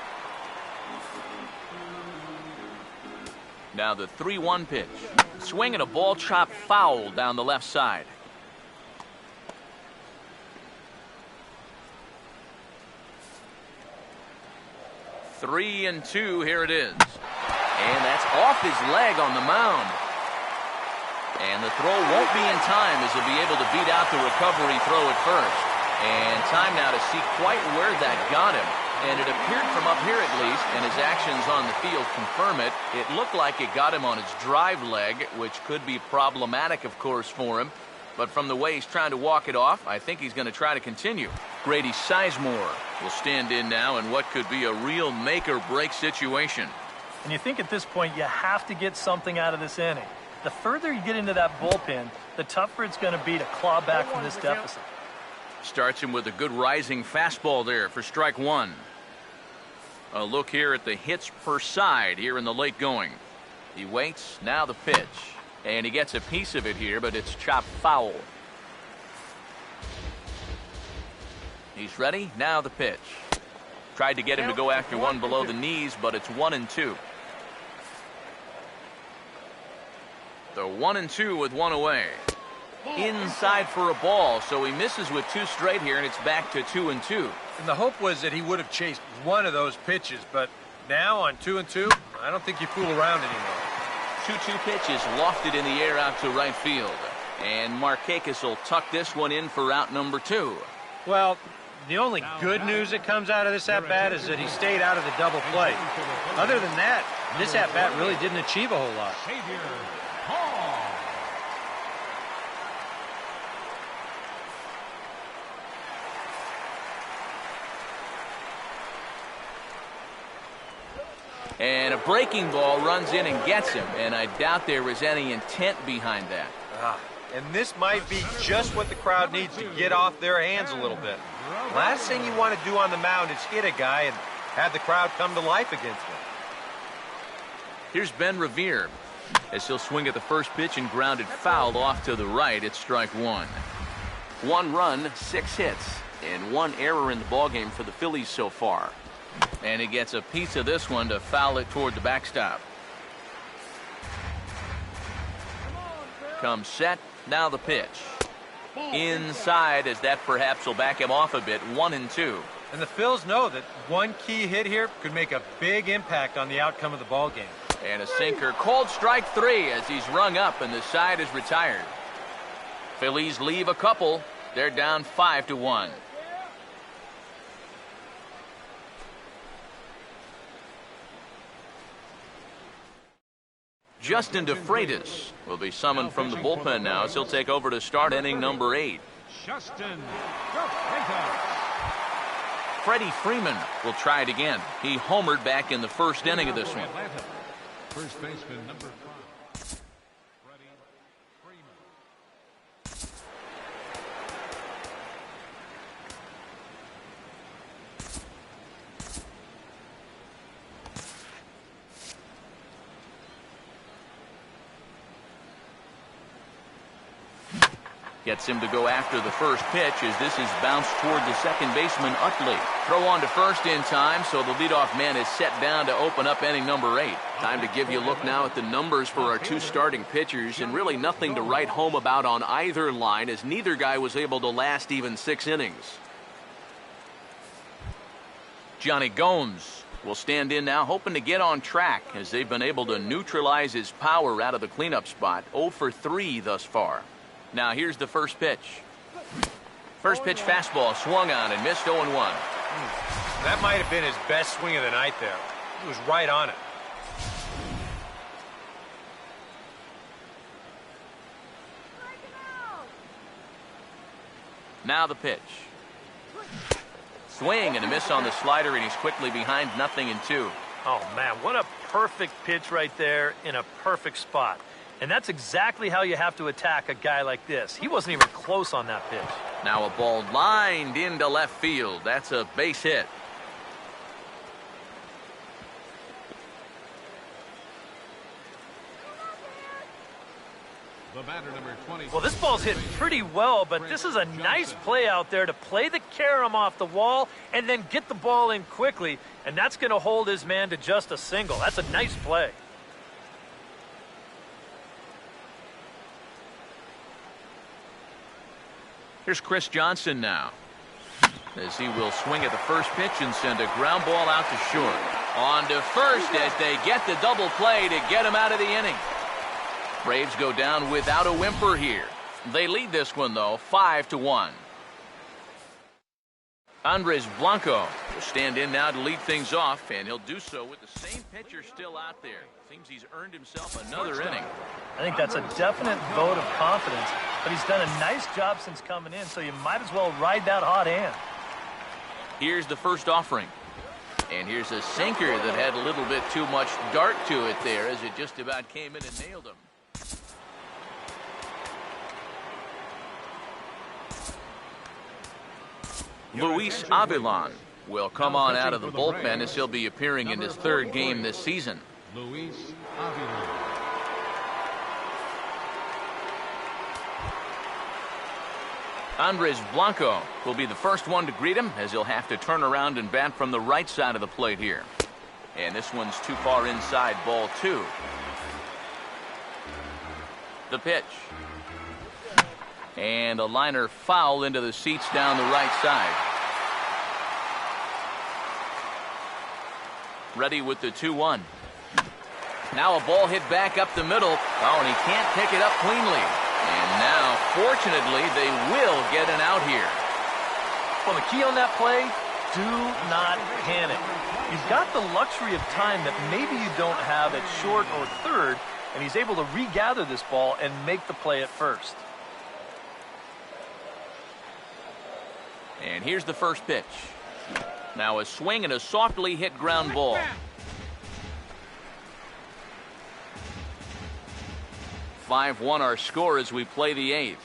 Now the 3-1 pitch. Swing and a ball chopped foul down the left side. Three and 2, here it is. And that's off his leg on the mound. And the throw won't be in time as he'll be able to beat out the recovery throw at first. And time now to see quite where that got him. And it appeared from up here at least, and his actions on the field confirm it. It looked like it got him on his drive leg, which could be problematic, of course, for him. But from the way he's trying to walk it off, I think he's going to try to continue. Grady Sizemore will stand in now in what could be a real make-or-break situation. And you think at this point you have to get something out of this inning. The further you get into that bullpen, the tougher it's going to be to claw back from this deficit. Starts him with a good rising fastball there for strike 1. A look here at the hits per side here in the late going. He waits, now the pitch. And he gets a piece of it here, but it's chopped foul. He's ready, now the pitch. Tried to get him to go after one below the knees, but it's 1-2. The 1-2 with 1 away. Inside for a ball, so he misses with 2 straight here, and it's back to 2-2. And the hope was that he would have chased one of those pitches, but now on 2-2, I don't think you fool around anymore. 2-2 pitch is lofted in the air out to right field. And Markakis will tuck this one in for out number 2. Well, the only good news that comes out of this at-bat is that he stayed out of the double play. Other than that, this at-bat really didn't achieve a whole lot. And a breaking ball runs in and gets him, and I doubt there was any intent behind that. And this might be just what the crowd needs to get off their hands a little bit. Last thing you want to do on the mound is hit a guy and have the crowd come to life against him. Here's Ben Revere as he'll swing at the first pitch and ground it foul off to the right. It's strike 1. 1 run, 6 hits, and 1 error in the ballgame for the Phillies so far. And he gets a piece of this one to foul it toward the backstop. Comes set, now the pitch. Inside as that perhaps will back him off a bit, 1-2. And the Phils know that one key hit here could make a big impact on the outcome of the ball game. And a sinker, called strike 3 as he's rung up and the side is retired. Phillies leave a couple. They're down 5-1. Justin DeFreitas will be summoned from the bullpen now as he'll take over to start inning number 8. Justin DeFreitas. Freddie Freeman will try it again. He homered back in the first inning of this one. Atlanta. First baseman number 5. Freddie Freeman. Gets him to go after the first pitch as this is bounced toward the second baseman, Utley. Throw on to first in time, so the leadoff man is set down to open up inning number 8. Time to give you a look now at the numbers for our 2 starting pitchers, and really nothing to write home about on either line, as neither guy was able to last even 6 innings. Johnny Gomes will stand in now, hoping to get on track, as they've been able to neutralize his power out of the cleanup spot. 0 for 3 thus far. Now here's the first pitch. First pitch fastball swung on and missed 0-1. That might have been his best swing of the night there. He was right on it. Now the pitch. Swing and a miss on the slider, and he's quickly behind 0-2. Oh, man, what a perfect pitch right there in a perfect spot. And that's exactly how you have to attack a guy like this. He wasn't even close on that pitch. Now a ball lined into left field. That's a base hit. The batter number 20. Well, this ball's hit pretty well, but this is a nice play out there to play the carom off the wall and then get the ball in quickly. And that's going to hold his man to just a single. That's a nice play. Here's Chris Johnson now, as he will swing at the first pitch and send a ground ball out to short. On to first as they get the double play to get him out of the inning. Braves go down without a whimper here. They lead this one, though, 5-1. Andres Blanco will stand in now to lead things off, and he'll do so with the same pitcher still out there. Seems he's earned himself another inning. I think that's a definite vote of confidence, but he's done a nice job since coming in, so you might as well ride that hot hand. Here's the first offering. And here's a sinker that had a little bit too much dart to it there, as it just about came in and nailed him. Luis Avilan will come on out of the bullpen, as he'll be appearing in his 3rd game this season. Luis Avila. Andres Blanco will be the first one to greet him, as he'll have to turn around and bat from the right side of the plate here. And this one's too far inside, ball 2. The pitch. And a liner foul into the seats down the right side. Ready with the 2-1. Now a ball hit back up the middle. Oh, and he can't pick it up cleanly. And now, fortunately, they will get an out here. Well, the key on that play, do not panic. You've got the luxury of time that maybe you don't have at short or third, and he's able to regather this ball and make the play at first. And here's the first pitch. Now a swing and a softly hit ground ball. (5-1) our score as we play the 8th.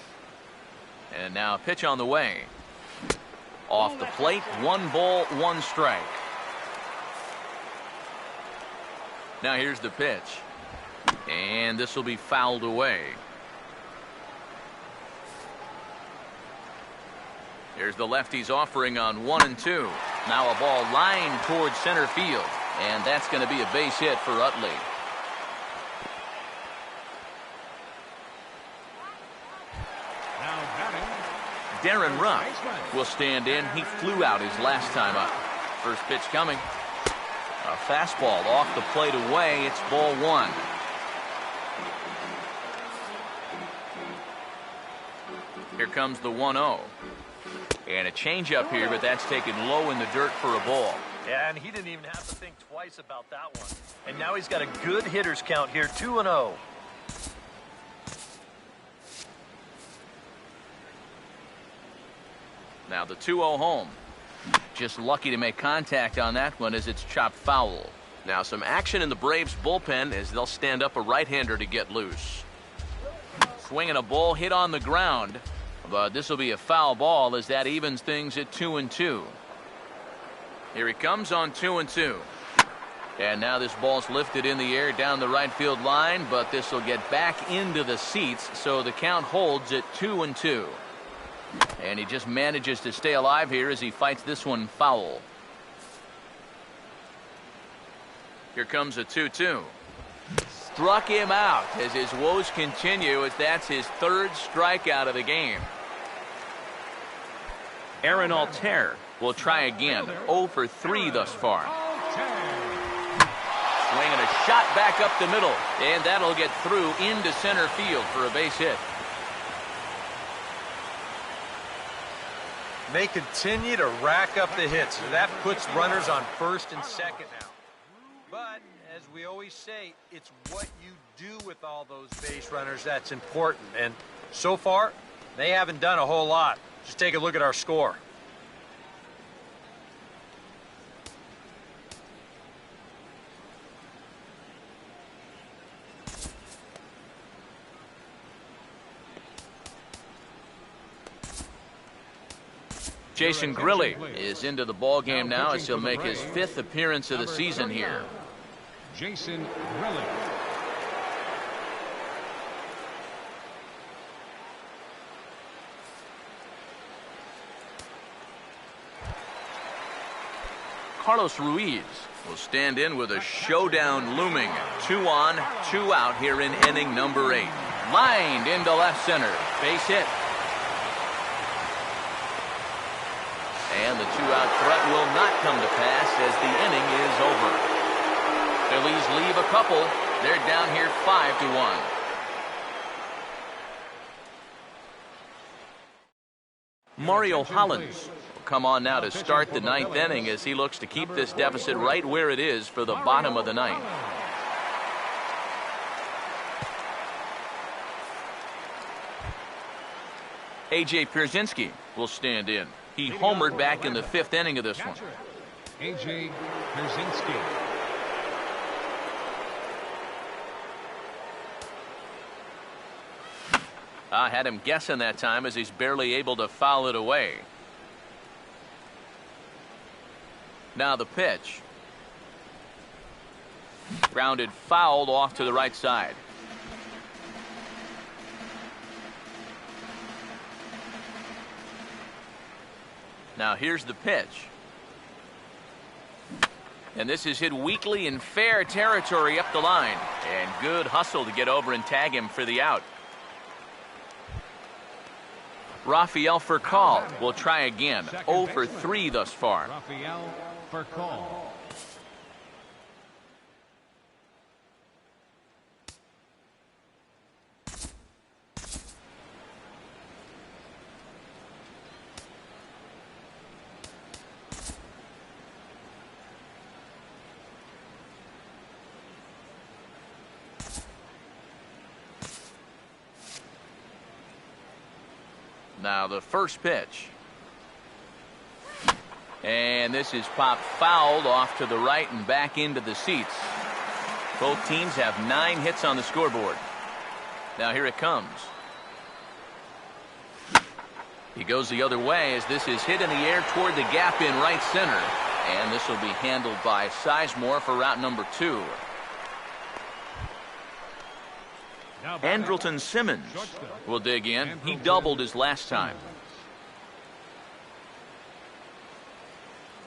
And now a pitch on the way. Off the plate, 1 ball, 1 strike. Now here's the pitch. And this will be fouled away. Here's the lefty's offering on 1-2. Now a ball lined towards center field. And that's going to be a base hit for Utley. Darren Ruff will stand in. He flew out his last time up. First pitch coming. A fastball off the plate away. It's ball 1. Here comes the 1-0. And a changeup here, but that's taken low in the dirt for a ball. Yeah, and he didn't even have to think twice about that one. And now he's got a good hitter's count here, 2-0. Now the 2-0 home. Just lucky to make contact on that one as it's chopped foul. Now some action in the Braves bullpen as they'll stand up a right-hander to get loose. Swinging a ball hit on the ground, but this will be a foul ball as that evens things at 2-2. Here he comes on 2-2. And now this ball's lifted in the air down the right field line, but this will get back into the seats, so the count holds at 2-2. And he just manages to stay alive here as he fights this one foul. Here comes a 2-2. Struck him out as his woes continue, as that's his third strikeout of the game. Aaron Altair will try again. 0 for 3 thus far. Swinging a shot back up the middle, and that'll get through into center field for a base hit. They continue to rack up the hits. That puts runners on first and second now. But as we always say, it's what you do with all those base runners that's important. And so far, they haven't done a whole lot. Just take a look at our score. Jason Grilli is into the ball game now as he'll make his 5th appearance of the season here. Jason Grilli. Carlos Ruiz will stand in with a showdown looming. 2 on, 2 out here in inning number 8. Lined into left center. Base hit. And the 2-out threat will not come to pass as the inning is over. Phillies leave a couple. They're down here 5-1. Mario Hollins will come on now to start the 9th inning as he looks to keep this deficit right where it is for the bottom of the 9th. A.J. Pierzynski will stand in. He homered back in the 5th inning of this one. A.J. Pierzynski. I had him guessing that time as he's barely able to foul it away. Now the pitch. Grounded fouled off to the right side. Now here's the pitch. And this is hit weakly in fair territory up the line. And good hustle to get over and tag him for the out. Rafael Furcal will try again. 0 for 3 thus far. Rafael Furcal. Now the first pitch. And this is popped fouled off to the right and back into the seats. Both teams have 9 hits on the scoreboard. Now here it comes. He goes the other way as this is hit in the air toward the gap in right center. And this will be handled by Sizemore for route number 2. Andrelton Simmons will dig in. He doubled his last time.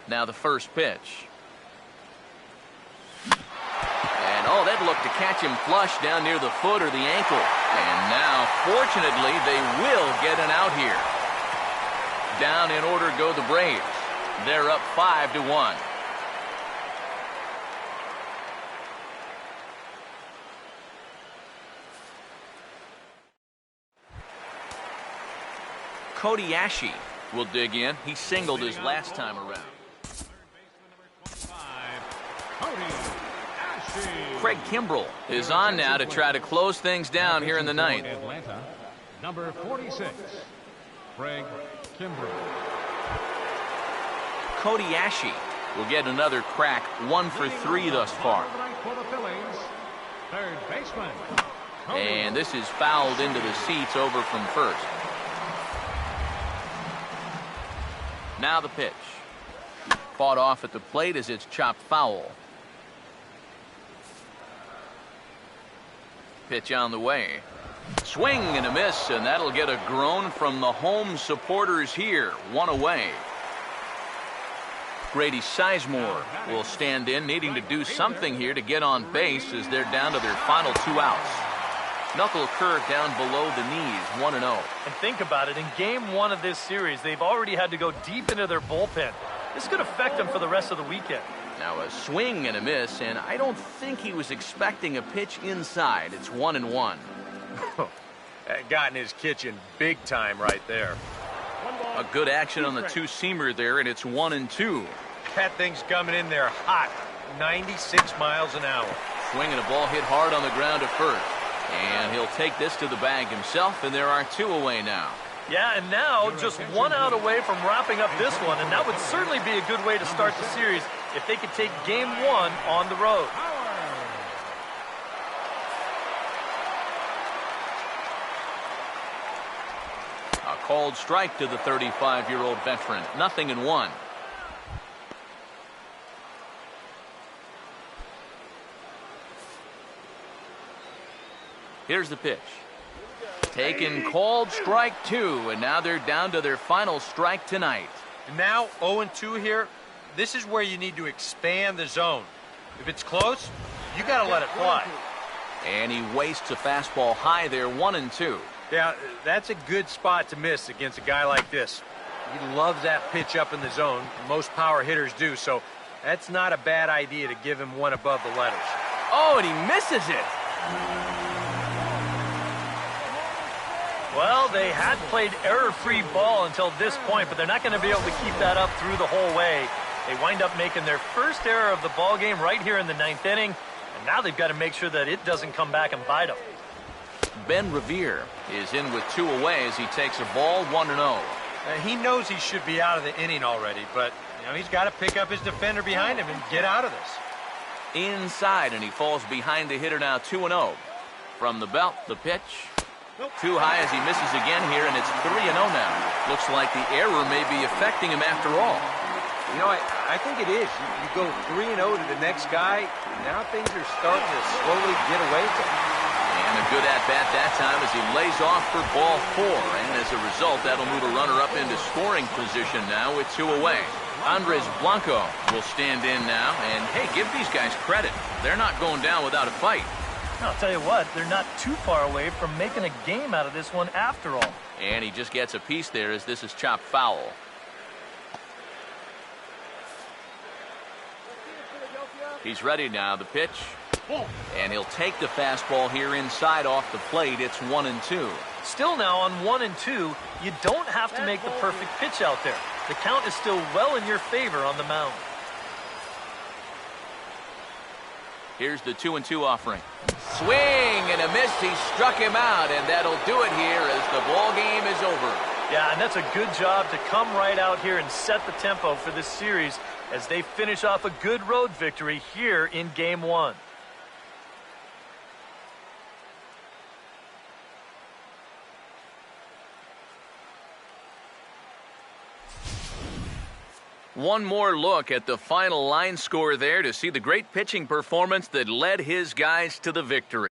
Now the first pitch. And oh, that looked to catch him flush down near the foot or the ankle. And now, fortunately, they will get an out here. Down in order go the Braves. They're up 5-1. Cody Ashe will dig in. He singled his last time around. Craig Kimbrell is on now to try to close things down here in the 9th. Atlanta, number 46, Craig Kimbrell. Kobayashi will get another crack, 1 for 3 thus far. For the Phillies, third baseman. And this is fouled into the seats over from first. Now the pitch. Fought off at the plate as it's chopped foul. Pitch on the way. Swing and a miss, and that'll get a groan from the home supporters here. 1 away. Grady Sizemore will stand in, needing to do something here to get on base as they're down to their final 2 outs. Knuckle curve down below the knees, 1-0. And think about it, in game 1 of this series, they've already had to go deep into their bullpen. This could affect them for the rest of the weekend. Now a swing and a miss, and I don't think he was expecting a pitch inside. It's 1-1. That got in his kitchen big time right there. A good action on the two-seamer there, and it's 1-2. That thing's coming in there hot, 96 miles an hour. Swinging a ball hit hard on the ground at first. And he'll take this to the bag himself, and there are 2 away now. Yeah, and now just 1 out away from wrapping up this one, and that would certainly be a good way to start the series if they could take game 1 on the road. A called strike to the 35-year-old veteran. 0-1. Here's the pitch. Taken, called strike 2, and now they're down to their final strike tonight. Now 0-2 here. This is where you need to expand the zone. If it's close, you got to let it fly. And he wastes a fastball high there, 1-2. Yeah, that's a good spot to miss against a guy like this. He loves that pitch up in the zone. Most power hitters do, so that's not a bad idea to give him one above the letters. Oh, and he misses it. Well, they had played error-free ball until this point, but they're not going to be able to keep that up through the whole way. They wind up making their first error of the ball game right here in the 9th inning, and now they've got to make sure that it doesn't come back and bite them. Ben Revere is in with 2 away as he takes a ball, 1-0. He knows he should be out of the inning already, but he's got to pick up his defender behind him and get out of this. Inside, and he falls behind the hitter now, 2-0. From the belt, the pitch. Too high as he misses again here, and it's 3-0 now. Looks like the error may be affecting him after all. I think it is. You go 3-0 to the next guy, now things are starting to slowly get away from him. And a good at-bat that time as he lays off for ball 4. And as a result, that'll move a runner up into scoring position now with 2 away. Andres Blanco will stand in now. And, hey, give these guys credit. They're not going down without a fight. I'll tell you what, they're not too far away from making a game out of this one after all. And he just gets a piece there as this is chopped foul. He's ready now, the pitch. And he'll take the fastball here inside off the plate. It's 1-2. Still now on 1-2, you don't have to make the perfect pitch out there. The count is still well in your favor on the mound. Here's the 2-2 offering. Swing and a miss. He struck him out, and that'll do it here as the ball game is over. Yeah, and that's a good job to come right out here and set the tempo for this series as they finish off a good road victory here in Game 1. One more look at the final line score there to see the great pitching performance that led his guys to the victory.